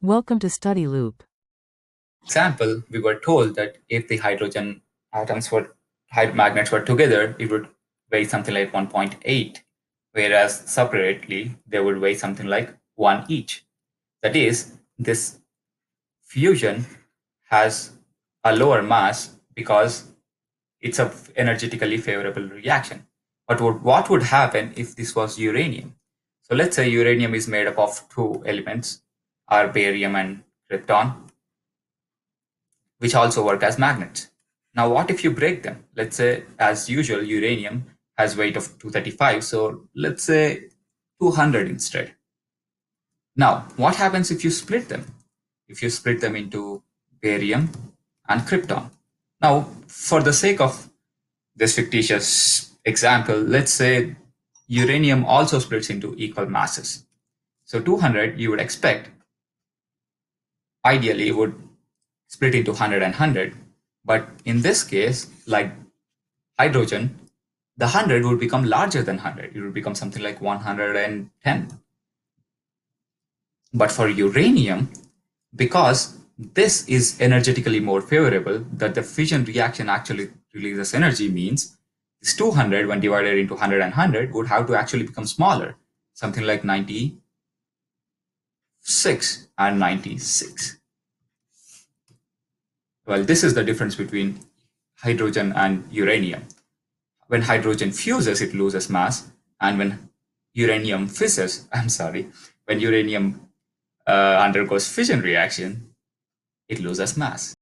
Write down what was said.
Welcome to Study Loop. Example, we were told that if the magnets were together, it would weigh something like 1.8, whereas separately they would weigh something like 1 each. That is, this fusion has a lower mass because it's a energetically favorable reaction. But what would happen if this was uranium? So let's say uranium is made up of two elements, are barium and krypton, which also work as magnets. Now, what if you break them? Let's say, as usual, uranium has weight of 235, so let's say 200 instead. Now, what happens if you split them? If you split them into barium and krypton. Now, for the sake of this fictitious example, let's say uranium also splits into equal masses. So 200, you would expect, ideally, would split into 100 and 100. But in this case, like hydrogen, the 100 would become larger than 100. It would become something like 110. But for uranium, because this is energetically more favorable, that the fission reaction actually releases energy means this 200 when divided into 100 and 100 would have to actually become smaller, something like 96 and 96. Well, this is the difference between hydrogen and uranium. When hydrogen fuses, it loses mass, and when uranium fisses, when uranium undergoes fission reaction, it loses mass.